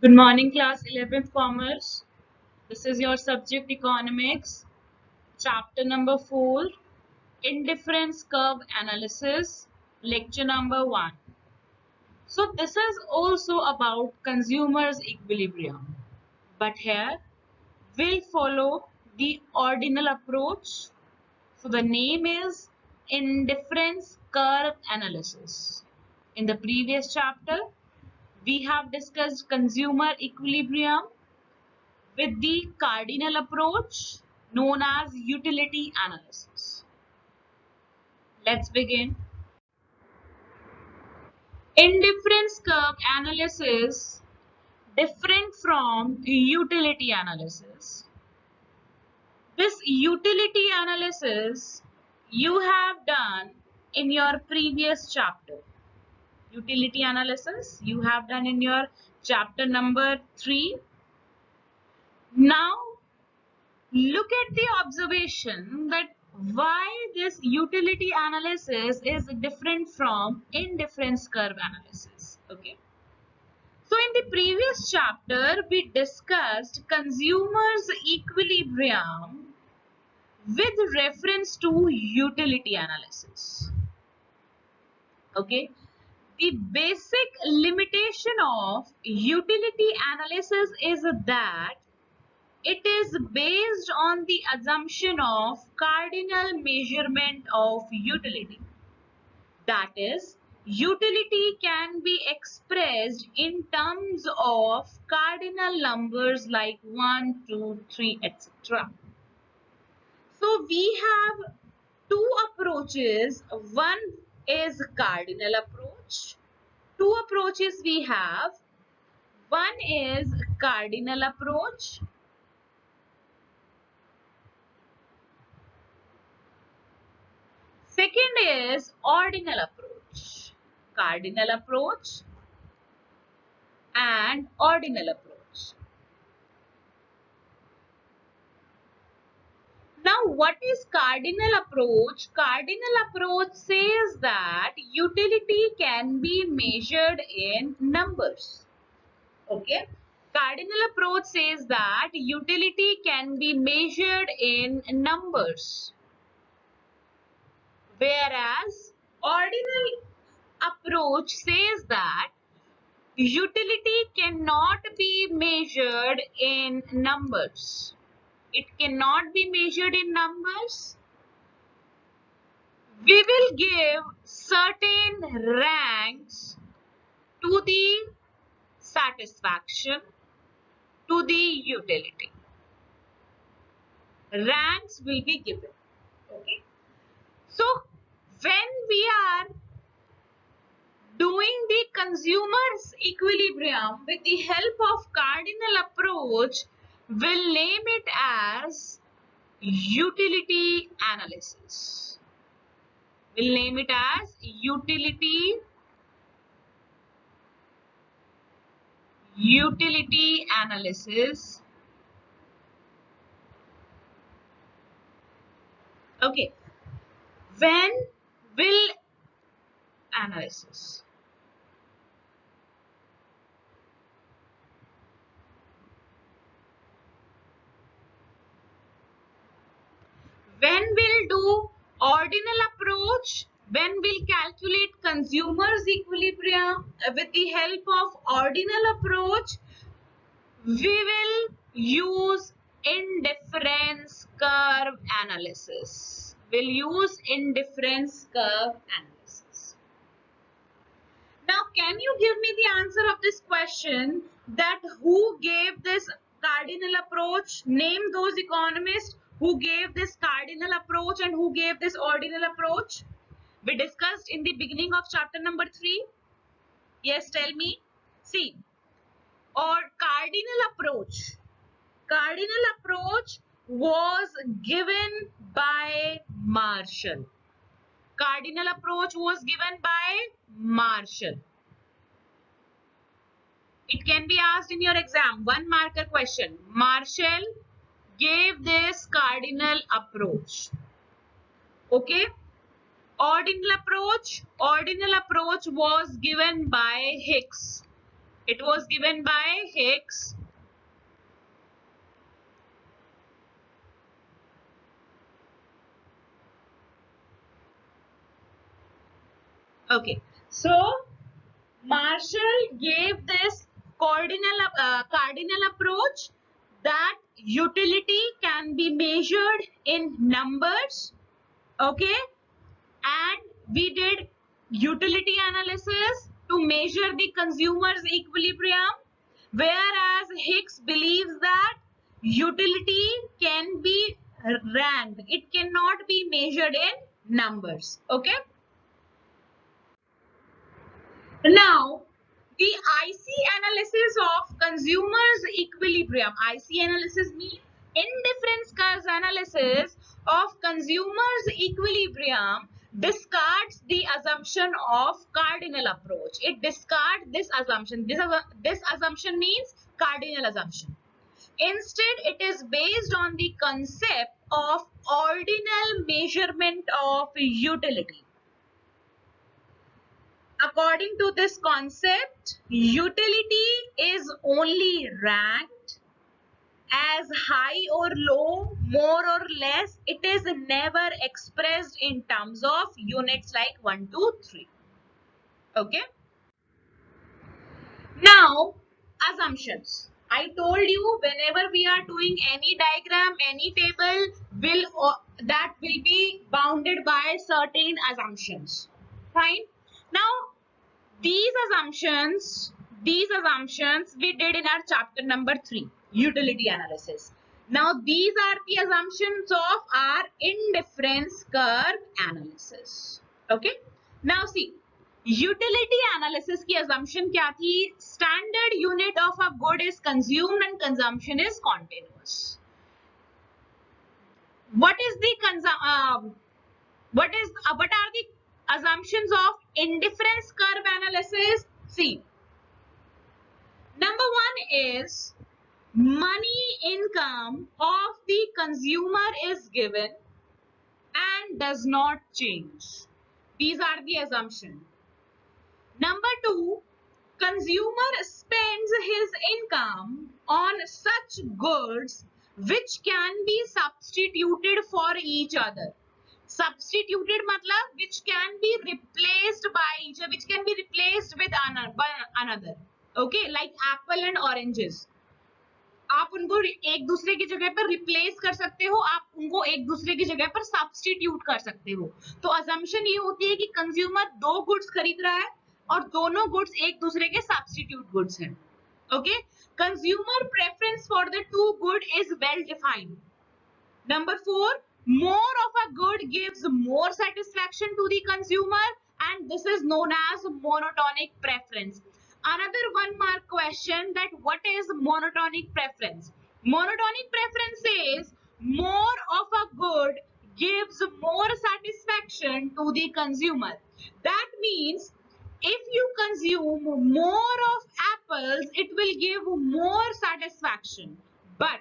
Good morning, class 11th Commerce. This is your subject Economics, chapter number 4, Indifference Curve Analysis, lecture number 1. So this is also about consumers equilibrium. But here we'll follow the ordinal approach. So the name is Indifference Curve Analysis. In the previous chapter, we have discussed consumer equilibrium with the cardinal approach known as utility analysis. Let's begin. Indifference curve analysis different from utility analysis. This utility analysis you have done in your previous chapter. Utility analysis you have done in your chapter number 3. Now look at the observation that why this utility analysis is different from indifference curve analysis. Okay. So in the previous chapter, we discussed consumers equilibrium with reference to utility analysis. Okay. The basic limitation of utility analysis is that it is based on the assumption of cardinal measurement of utility. That is, utility can be expressed in terms of cardinal numbers like 1, 2, 3, etc. So we have two approaches. One is cardinal approach. Two approaches we have. One is cardinal approach. Second is ordinal approach, cardinal approach and ordinal approach. Now, what is cardinal approach? Cardinal approach says that utility can be measured in numbers. Okay. Cardinal approach says that utility can be measured in numbers. Whereas ordinal approach says that utility cannot be measured in numbers. It cannot be measured in numbers. We will give certain ranks to the satisfaction, to the utility. Ranks will be given. Okay. So when we are doing the consumer's equilibrium with the help of cardinal approach, we'll name it as utility analysis. We'll name it as utility analysis. Okay. When will analysis? When we'll do ordinal approach, when we'll calculate consumer's equilibrium with the help of ordinal approach, we will use indifference curve analysis. We'll use indifference curve analysis. Now, can you give me the answer of this question that who gave this cardinal approach? Name those economists who gave this cardinal approach and who gave this ordinal approach. We discussed in the beginning of chapter number 3. Yes, tell me. See, or cardinal approach. Cardinal approach was given by Marshall. Cardinal approach was given by Marshall. It can be asked in your exam, 1 marker question. Marshall gave this cardinal approach. Okay. Ordinal approach was given by Hicks. It was given by Higgs. Okay, so Marshall gave this cardinal approach that utility can be measured in numbers. Okay, and we did utility analysis to measure the consumer's equilibrium, whereas Higgs believes that utility can be ranked. It cannot be measured in numbers. Okay. Now, the IC analysis of consumers equilibrium. IC analysis means indifference curves analysis of consumers equilibrium discards the assumption of cardinal approach. It discards this assumption. This assumption means cardinal assumption. Instead, it is based on the concept of ordinal measurement of utility. According to this concept, utility is only ranked as high or low, more or less. It is never expressed in terms of units like 1, 2, 3. Okay. Now, assumptions. I told you whenever we are doing any diagram, any table, that will be bounded by certain assumptions. Fine. Now, these assumptions we did in our chapter number 3, utility analysis. Now these are the assumptions of our indifference curve analysis. Okay. Now see, utility analysis की assumption क्या थी? Standard unit of a good is consumed and consumption is continuous. What are the assumptions of indifference curve analysis? See, number one is money income of the consumer is given and does not change. These are the assumptions. Number two, consumer spends his income on such goods which can be substituted for each other. Substituted matlab which can be replaced with another. Okay, like apple and oranges. आप उनको एक दूसरे की जगह पर replace कर सकते हो, आप उनको एक दूसरे की जगह पर सब्स्टिट्यूट कर सकते हो. तो अजम्पशन ये होती है कि कंज्यूमर दो गुड्स खरीद रहा है और दोनों गुड्स एक दूसरे के सब्स्टिट्यूट गुड्स हैं. Okay. Consumer preference for the two good is well defined. Number 4, more of a good gives more satisfaction to the consumer, and this is known as monotonic preference. Another 1 mark question, that what is monotonic preference? Monotonic preference is more of a good gives more satisfaction to the consumer. That means if you consume more of apples, it will give more satisfaction. But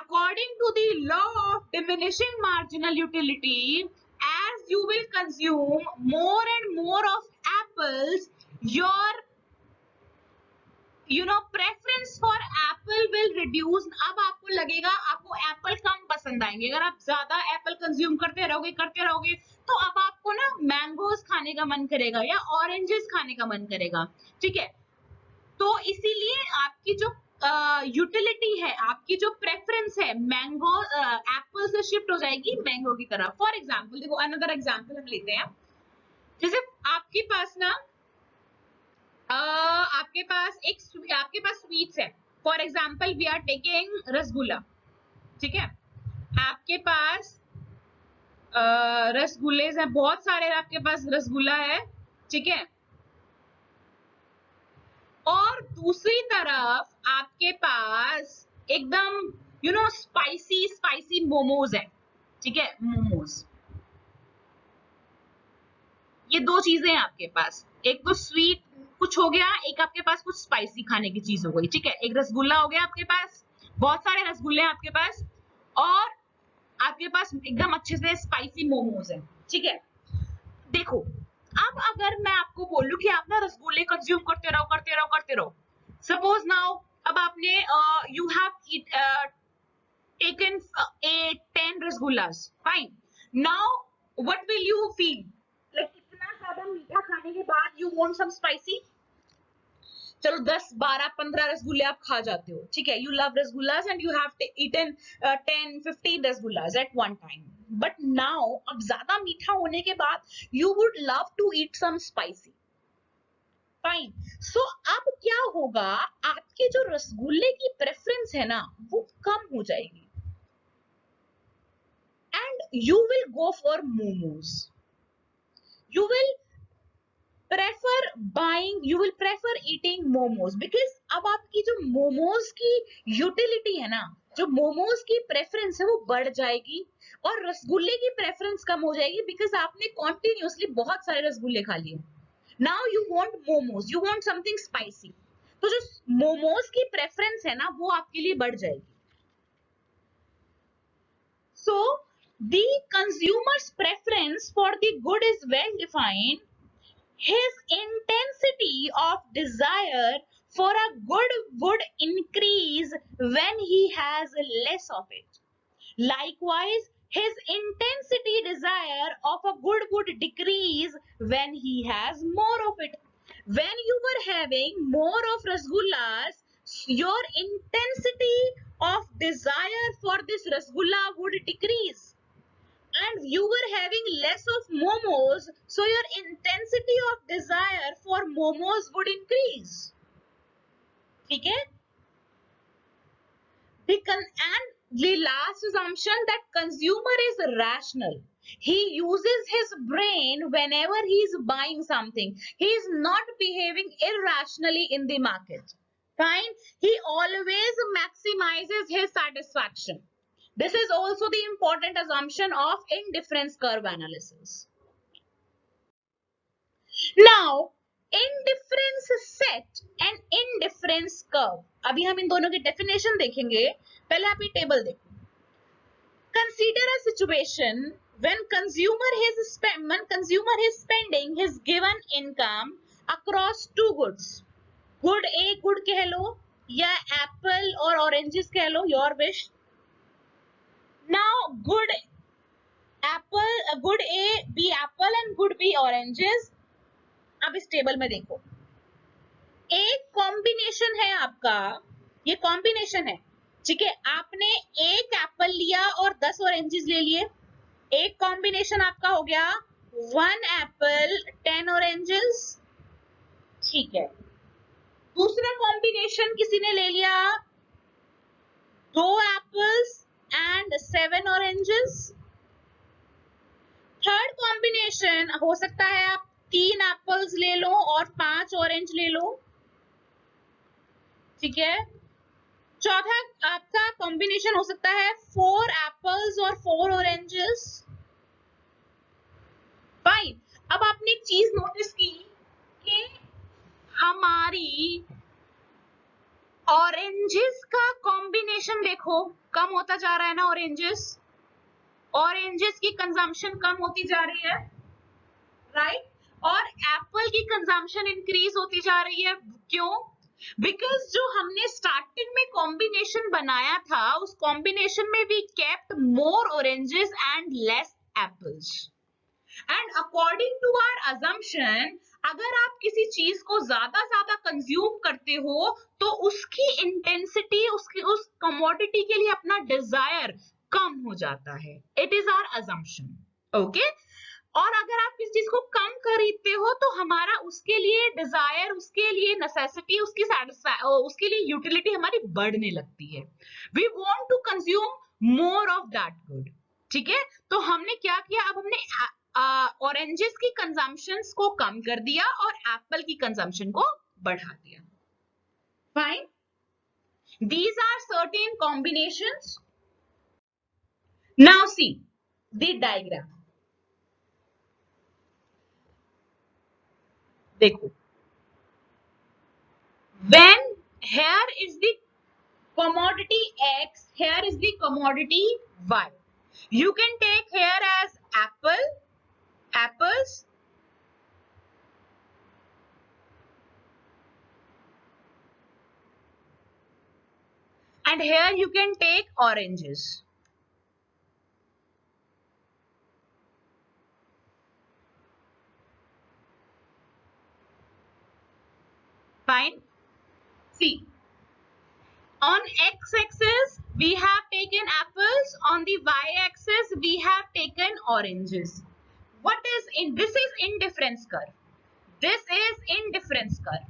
according to the law of diminishing marginal utility, as you will consume more and more of apples, your preference for apple will reduce. अब आपको लगेगा आपको Apple कम पसंद आएंगे. अगर आप ज्यादा Apple consume करते रहोगे तो अब आपको ना मैंगोज खाने का मन करेगा या ऑरेंजेस खाने का मन करेगा. ठीक है. तो इसीलिए आपकी जो यूटिलिटी है, आपकी जो प्रेफरेंस है मैंगो एप्पल से शिफ्ट हो जाएगी मैंगो की तरफ. फॉर एग्जाम्पल देखो, अनदर एग्जाम्पल हम लेते हैं. जैसे आपके पास ना आपके पास स्वीट्स है. For example we are taking rasgulla. ठीक है. आपके पास रसगुल्ले हैं, बहुत सारे आपके पास रसगुल्ला है. ठीक है. और दूसरी तरफ आपके पास एकदम स्पाइसी मोमोज है. ठीक है. मोमोज, ये दो चीजें हैं आपके पास. एक तो स्वीट कुछ हो गया, एक आपके पास कुछ स्पाइसी खाने की चीज हो गई. ठीक है. एक रसगुल्ला हो गया आपके पास, बहुत सारे रसगुल्ले हैं आपके पास, और आपके पास एकदम अच्छे से स्पाइसी मोमोज है. ठीक है. देखो, अब अगर मैं आपको बोलूं कि आप ना रसगुल्ले कंज्यूम करते रहो करते रहो करते रहो, सपोज नाउ अब आपने you have taken 8-10 rasgullas, fine, now what will you feel, like इतना ज्यादा मीठा खाने के बाद you want some spicy, चलो 10 12 15 रसगुल्ले आप खा जाते हो, ठीक है, you love rasgullas and you have eaten 10-15 rasgullas at one time, but now अब ज्यादा मीठा होने के बाद you would love to eat some spicy, fine, so अब क्या होगा, आपके जो रसगुल्ले की प्रेफरेंस है ना वो कम हो जाएगी and you will go for momos, you will prefer eating momos because अब आपकी जो मोमोज की यूटिलिटी है ना, जो मोमोज की प्रेफरेंस है वो बढ़ जाएगी और रसगुल्ले की प्रेफरेंस कम हो जाएगी बिकॉज आपने कॉन्टिन्यूसली बहुत सारे रसगुल्ले खा लिए, now you want momos, you want something spicy, तो जो मोमोज की प्रेफरेंस है ना वो आपके लिए बढ़ जाएगी. So the consumer's preference for the good is well defined. His intensity of desire for a good would increase when he has less of it. Likewise, his intensity desire of a good would decrease when he has more of it. When you were having more of rasgullas, your intensity of desire for this rasgulla would decrease. And you were having less of momos, so your intensity of desire for momos would increase. ठीक है? And the last assumption that consumer is rational. He uses his brain whenever he is buying something. He is not behaving irrationally in the market. Fine. He always maximizes his satisfaction. This is also the important assumption of indifference curve analysis. Now, indifference set and indifference curve. अभी हम इन दोनों की definition देखेंगे. पहले आप ये table देखो. Consider a situation when consumer is spending his given income across two goods. Good A, good कह लो या apple और oranges कह लो, your wish. Now, good A be apple and good B oranges. अब इस टेबल में देखो, एक कॉम्बिनेशन है आपका, ये कॉम्बिनेशन है, ठीक है, आपने एक एप्पल लिया और 10 ऑरेंजेस ले लिए, एक कॉम्बिनेशन आपका हो गया 1 एप्पल 10 ऑरेंजेस, ठीक है. दूसरा कॉम्बिनेशन किसी ने ले लिया 2 apples and 7 oranges. Third combination हो सकता है आप 3 एप्पल्स ले लो और 5 ऑरेंज ले लो, ठीक है. चौथा आपका कॉम्बिनेशन हो सकता है 4 एप्पल्स और 4 ऑरेंजेस. फाइन. अब आपने एक चीज नोटिस की कि हमारी ऑरेंजेस का कॉम्बिनेशन देखो कम होता जा रहा है ना, ऑरेंजेस की कंजम्पशन कम होती जा रही है, राइट, और एप्पल की कंजम्पशन इंक्रीज होती जा रही है. क्यों? बिकॉज जो हमने स्टार्टिंग में कॉम्बिनेशन बनाया था उस कॉम्बिनेशन में we kept more oranges and less apples. And according to our assumption, अगर आप किसी चीज को ज्यादा कंज्यूम करते हो तो उसकी इंटेंसिटी, उस कमोडिटी के लिए अपना डिजायर कम हो जाता है. It is our assumption, okay. और अगर आप किसी चीज को कम खरीदते हो तो हमारा उसके लिए डिजायर, उसके लिए नेसेसिटी, उसके लिए यूटिलिटी हमारी बढ़ने लगती है. We want to consume more of that good, ठीक है. तो हमने क्या किया, अब हमने ऑरेंजेस की कंजम्पशंस को कम कर दिया और एप्पल की कंजम्पशन को बढ़ा दिया. Fine. These are certain combinations. Now see the diagram. देखो, when here is the commodity X, here is the commodity Y. You can take here as apples, and here you can take oranges. Fine. See, on x-axis we have taken apples, on the y-axis we have taken oranges. What is in this is indifference curve. This is indifference curve.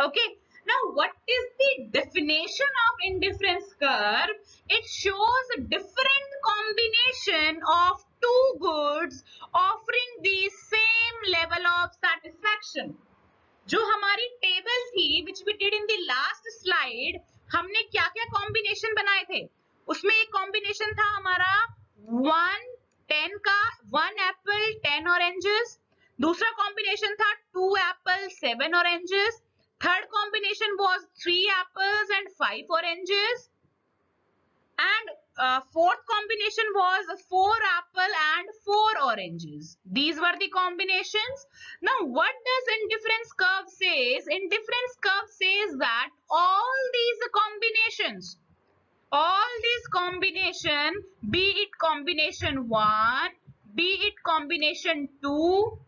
Okay. Now, what is the definition of indifference curve? It shows a different combination of two goods offering the same level of satisfaction. जो हमारी table थी which we did in the last slide, हमने क्या क्या combination बनाए थे? उसमें एक कॉम्बिनेशन था हमारा 1 10 का, 1 एप्पल 10 ऑरेंजेस. दूसरा कॉम्बिनेशन था 2 Apple 7 oranges. Third combination was 3 apples and 5 oranges. And fourth combination was 4 apple and 4 oranges. These were the combinations. Now, what does indifference curve says? Indifference curve says that all these combinations, be it combination 1, be it combination 2,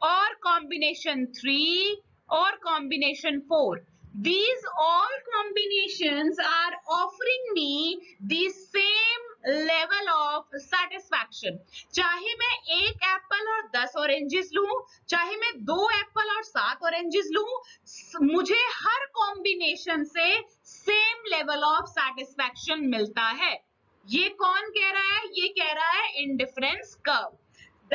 or combination 3, or combination 4. These all combinations are offering me the same level of satisfaction. चाहे मैं 1 Apple और 10 oranges लूं, चाहे मैं 2 Apple और 7 oranges लूं, मुझे हर combination से सेम लेवल ऑफ सेटिस्फैक्शन मिलता है. ये कौन कह रहा है? ये कह रहा है इंडिफरेंस कर्व.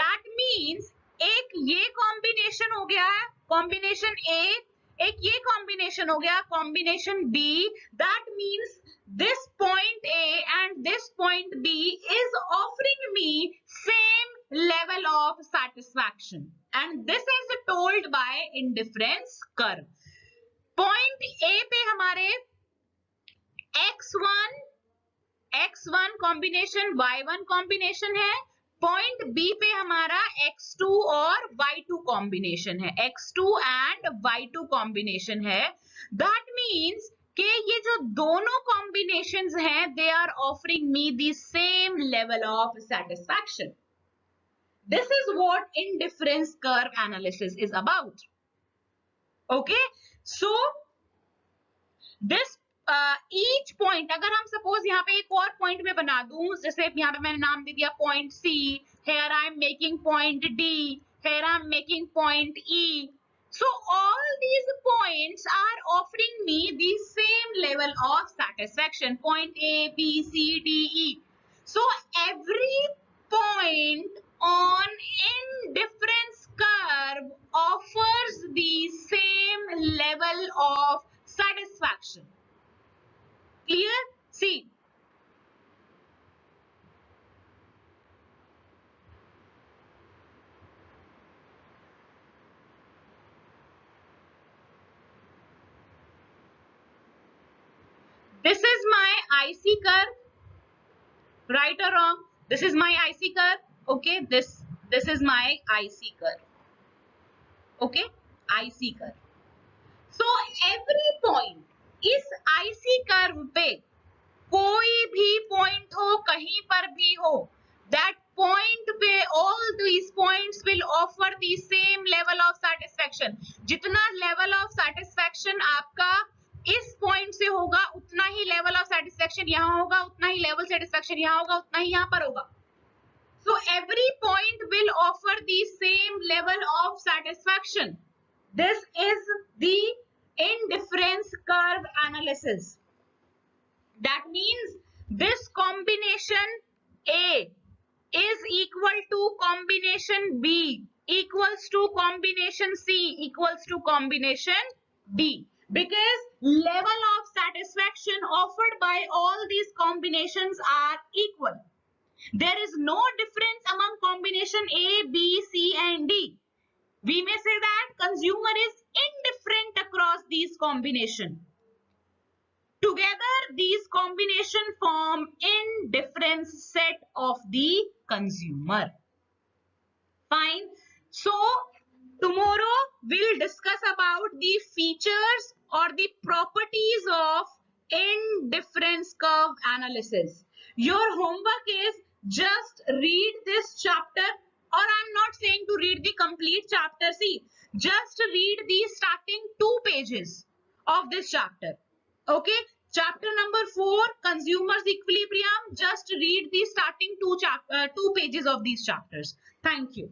दैट मीन्स एक ये कॉम्बिनेशन हो गया है, कॉम्बिनेशन ए, एक ये कॉम्बिनेशन हो गया, combination B. That means this point A and this point B is offering me same level of satisfaction, and this is told by indifference curve. Point A पे हमारे x1 कॉम्बिनेशन y1 कॉम्बिनेशन है, point B पे हमारा x2 और y2 combination है, x2 and y2 combination है. That means कि ये जो दोनों कॉम्बिनेशंस हैं, they are offering me the same level of satisfaction. This is what indifference curve analysis is about. Okay, so this each point, अगर हम suppose यहाँ पे एक और पॉइंट में बना दूं, जैसे यहाँ पे मैंने नाम दे दिया point C, here I am making point D, here I am making point E. So all these points are offering me the same level of satisfaction, point A, B, C, D, E. So every point on indifference curve offers the same level of satisfaction. Clear? See. This is my IC curve. Right or wrong? This is my IC curve. Okay, this is my IC curve. Okay, IC curve. So every point, इस IC curve पे कोई भी point हो, कहीं पर भी हो, that point पे all these points will offer the same level of satisfaction. जितना level of satisfaction आपका इस पॉइंट से होगा, उतना ही लेवल ऑफ सेटिस्फैक्शन यहाँ होगा, उतना ही लेवल सेटिस्फैक्शन यहाँ होगा, उतना ही यहाँ पर होगा. So every point will offer the same level of satisfaction. This is the indifference curve analysis. That means this combination A is equal to combination B equals to combination C equals to combination D. Because level of satisfaction offered by all these combinations are equal. There is no difference among combination A, B, C and D. We may say that consumer is indifferent across these combinations. Together, these combinations form indifference set of the consumer. Fine. So, tomorrow we'll discuss about the features or the properties of indifference curve analysis. Your homework is just read this chapter, or I'm not saying to read the complete chapter. See, just read the starting 2 pages of this chapter. Okay, chapter number 4, consumers equilibrium. Just read the starting 2 pages of these chapters. Thank you.